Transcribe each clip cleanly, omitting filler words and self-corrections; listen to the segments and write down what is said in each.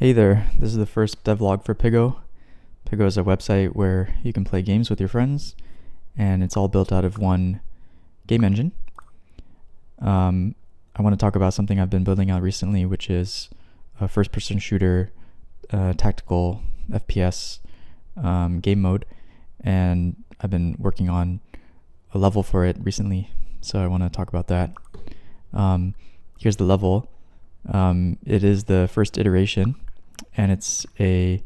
Hey there, this is the first devlog for Piggo. Piggo is a website where you can play games with your friends, and it's all built out of one game engine. I want to talk about something I've been building out recently, which is a first-person shooter, tactical FPS game mode, and I've been working on a level for it recently, so I want to talk about that. Here's the level. It is the first iteration, and it's a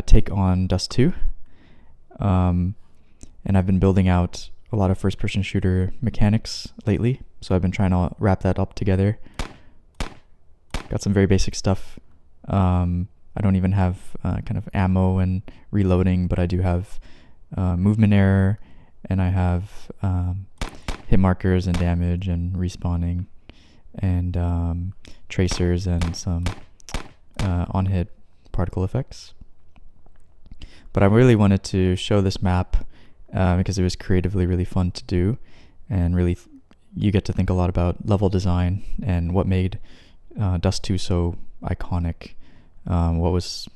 take on dust2. And I've been building out a lot of first-person shooter mechanics lately, so I've been trying to wrap that up together. Got some very basic stuff. I don't even have kind of ammo and reloading, but I do have movement error, and I have hit markers and damage and respawning, and tracers and some on-hit particle effects. But I really wanted to show this map because it was creatively really fun to do, and really you get to think a lot about level design and what made dust2 so iconic, what was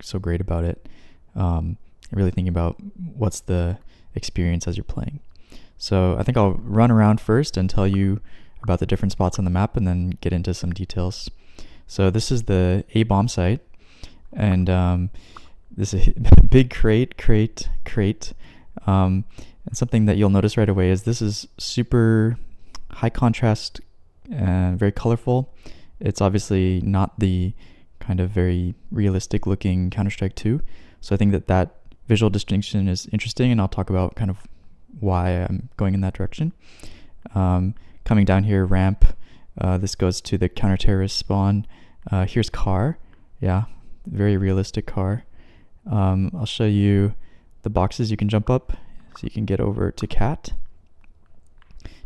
so great about it. Really thinking about what's the experience as you're playing. So I think I'll run around first and tell you about the different spots on the map, and then get into some details. So this is the A bomb site, and this is a big crate. And something that you'll notice right away is this is super high contrast and very colorful. It's obviously not the kind of very realistic looking Counter-Strike 2. So I think that visual distinction is interesting, and I'll talk about kind of why I'm going in that direction. Coming down here, ramp. This goes to the counter-terrorist spawn. Here's car. Yeah, very realistic car. I'll show you the boxes you can jump up so you can get over to cat.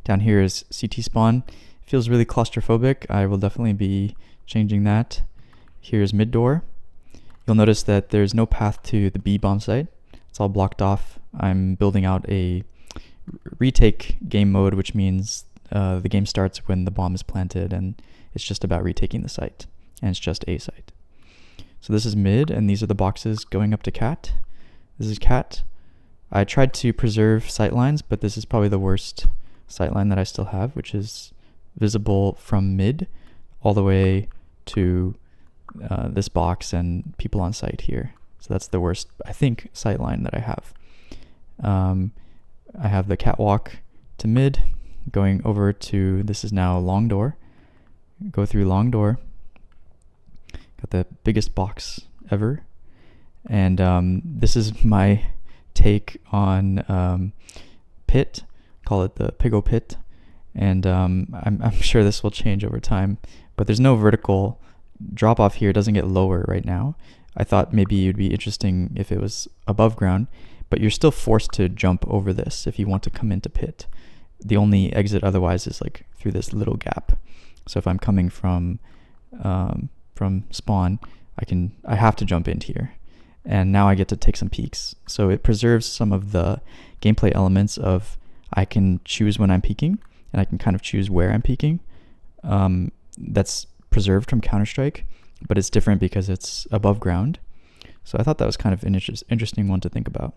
Down here is CT spawn. Feels really claustrophobic. I will definitely be changing that. Here's mid door. You'll notice that there's no path to the B bomb site. It's all blocked off. I'm building out a retake game mode, which means the game starts when the bomb is planted, and it's just about retaking the site, and it's just a site. So this is mid, and these are the boxes going up to cat. This is cat. I tried to preserve sight lines, but this is probably the worst sight line that I still have, which is visible from mid all the way to this box and people on site here. So that's the worst, I think, sight line that I have. I have the catwalk to mid, going over to, this is now long door. Go through long door. Got the biggest box ever. And this is my take on pit. Call it the Piggo pit. And I'm sure this will change over time. But there's no vertical drop off here. It doesn't get lower right now. I thought maybe it'd be interesting if it was above ground, but you're still forced to jump over this if you want to come into pit. The only exit otherwise is like through this little gap. So if I'm coming from spawn, I have to jump into here, and now I get to take some peeks. So it preserves some of the gameplay elements of I can choose when I'm peeking, and I can kind of choose where I'm peeking. That's preserved from Counter-Strike, but it's different because it's above ground. So I thought that was kind of an interesting one to think about.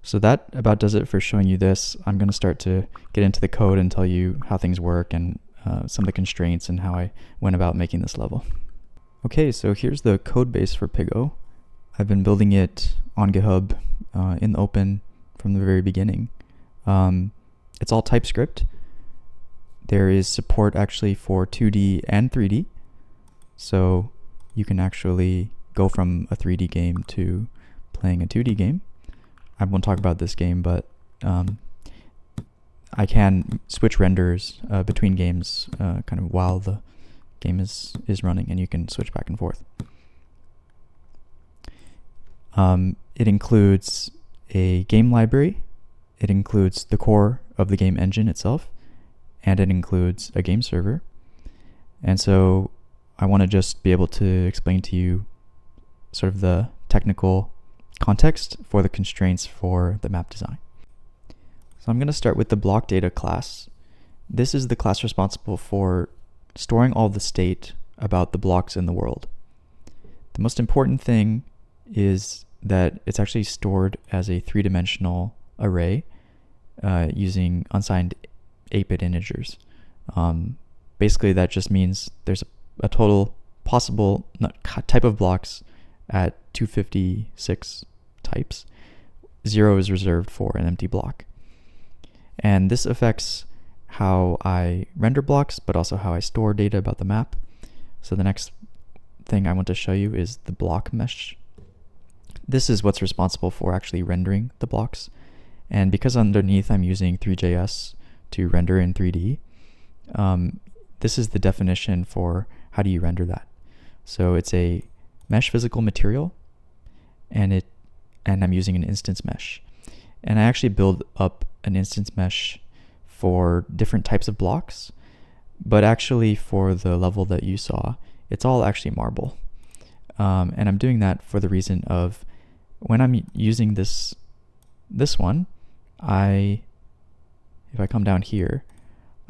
So that about does it for showing you this. I'm going to start to get into the code and tell you how things work, and some of the constraints and how I went about making this level. Okay, so here's the code base for Piggo. I've been building it on GitHub in the open from the very beginning. It's all TypeScript. There is support actually for 2D and 3D. So you can actually go from a 3D game to playing a 2D game. I won't talk about this game, but I can switch renders between games kind of while the game is running, and you can switch back and forth. It includes a game library. It includes the core of the game engine itself, and it includes a game server. And so I want to just be able to explain to you sort of the technical context for the constraints for the map design. So I'm going to start with the block data class. This is the class responsible for storing all the state about the blocks in the world. The most important thing is that it's actually stored as a 3-dimensional array using unsigned 8-bit integers. Basically, that just means there's a total possible type of blocks at 256 types. 0 is reserved for an empty block. And this affects how I render blocks, but also how I store data about the map. So the next thing I want to show you is the block mesh. This is what's responsible for actually rendering the blocks. And because underneath I'm using Three.js to render in 3D, this is the definition for how do you render that. So it's a mesh physical material, and I'm using an instance mesh. And I actually build up an instance mesh for different types of blocks, but actually for the level that you saw, it's all actually marble. And I'm doing that for the reason of when I'm using this one, if I come down here,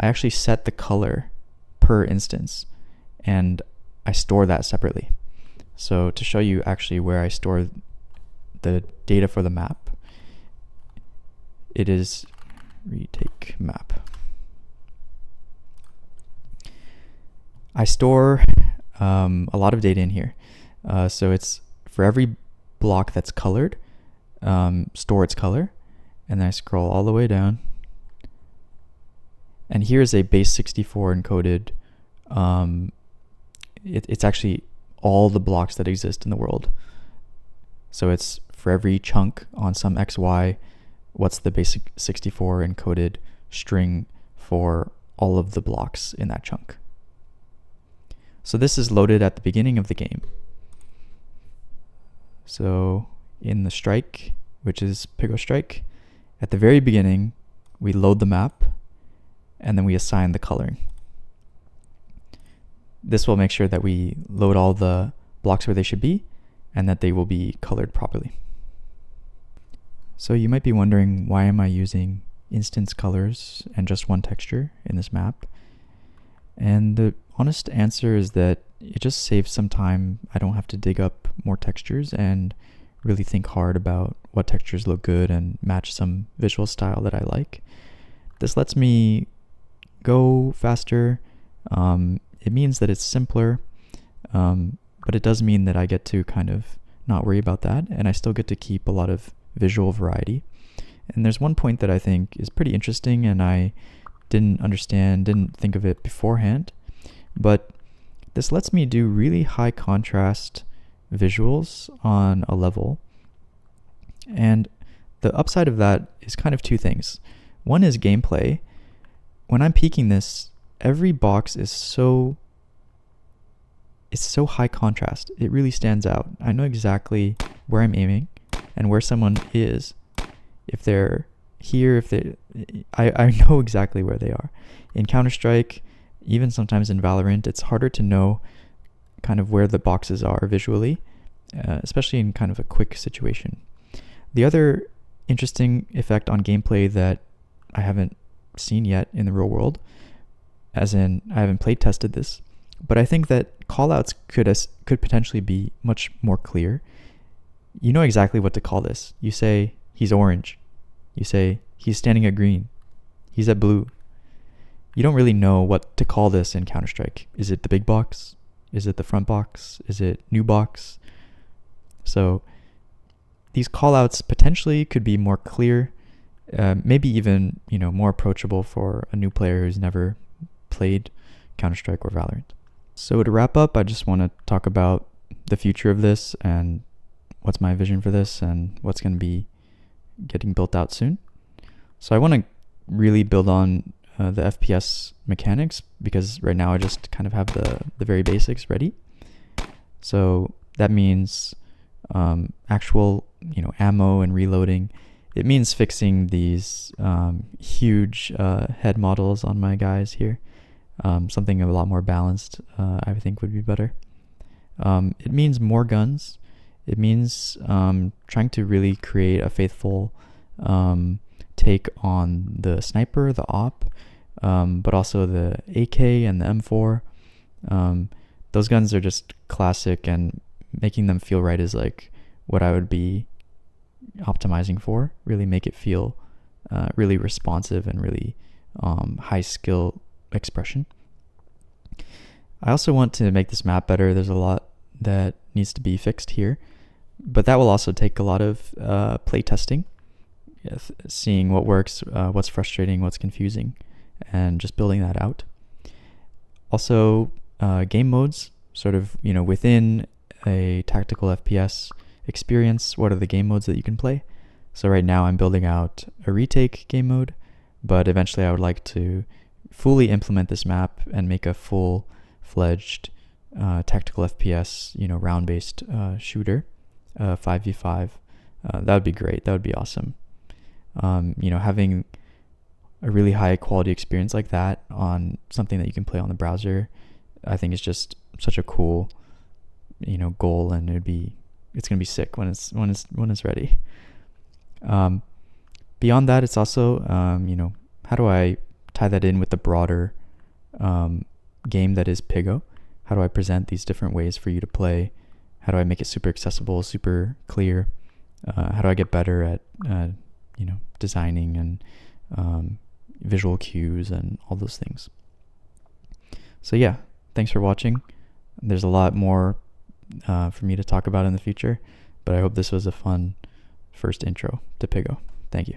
I actually set the color per instance, and I store that separately. So to show you actually where I store the data for the map, it is retake map. I store a lot of data in here. So it's for every block that's colored, store its color, and then I scroll all the way down. And here's a base 64 encoded. It's actually all the blocks that exist in the world. So it's for every chunk on some XY, what's the basic 64 encoded string for all of the blocks in that chunk. So this is loaded at the beginning of the game. So in the strike, which is Piggo Strike, at the very beginning, we load the map, and then we assign the coloring. This will make sure that we load all the blocks where they should be, and that they will be colored properly. So you might be wondering, why am I using instance colors and just one texture in this map? And the honest answer is that it just saves some time. I don't have to dig up more textures and really think hard about what textures look good and match some visual style that I like. This lets me go faster. It means that it's simpler, but it does mean that I get to kind of not worry about that, and I still get to keep a lot of visual variety. And there's one point that I think is pretty interesting, and I didn't think of it beforehand, but this lets me do really high contrast visuals on a level. And the upside of that is kind of two things. One is gameplay. When I'm peeking this, every box is so high contrast. It really stands out. I know exactly where I'm aiming and where someone is. If they're here, I know exactly where they are. In Counter-Strike, even sometimes in Valorant, it's harder to know kind of where the boxes are visually, especially in kind of a quick situation. The other interesting effect on gameplay that I haven't seen yet in the real world, as in I haven't play tested this, but I think that callouts could potentially be much more clear. You know exactly what to call this. You say he's orange. You say he's standing at green. He's at blue. You don't really know what to call this in Counter-Strike. Is it the big box? Is it the front box? Is it new box? So these callouts potentially could be more clear, maybe even more approachable for a new player who's never played Counter-Strike or Valorant. So to wrap up, I just want to talk about the future of this and what's my vision for this and what's going to be getting built out soon. So I want to really build on the FPS mechanics, because right now I just kind of have the very basics ready. So that means actual ammo and reloading. It means fixing these huge head models on my guys here. Something a lot more balanced, I think, would be better. It means more guns. It means trying to really create a faithful take on the sniper, the op, but also the AK and the M4. Those guns are just classic and making them feel right is like what I would be optimizing for. Really make it feel really responsive and really high skill expression. I also want to make this map better. There's a lot that needs to be fixed here, but that will also take a lot of play testing, seeing what works, what's frustrating, what's confusing, and just building that out. Also, game modes, sort of, within a tactical FPS experience, what are the game modes that you can play? So right now I'm building out a retake game mode, but eventually I would like to fully implement this map and make a full-fledged tactical FPS, round-based shooter, 5v5. That would be great. That would be awesome. Having a really high quality experience like that on something that you can play on the browser, I think is just such a cool, goal, and it's gonna be sick when it's ready. Beyond that, it's also, how do I tie that in with the broader game that is Piggo? How do I present these different ways for you to play? How do I make it super accessible, super clear? How do I get better at, designing and visual cues and all those things? So yeah, thanks for watching. There's a lot more for me to talk about in the future, but I hope this was a fun first intro to Piggo. Thank you.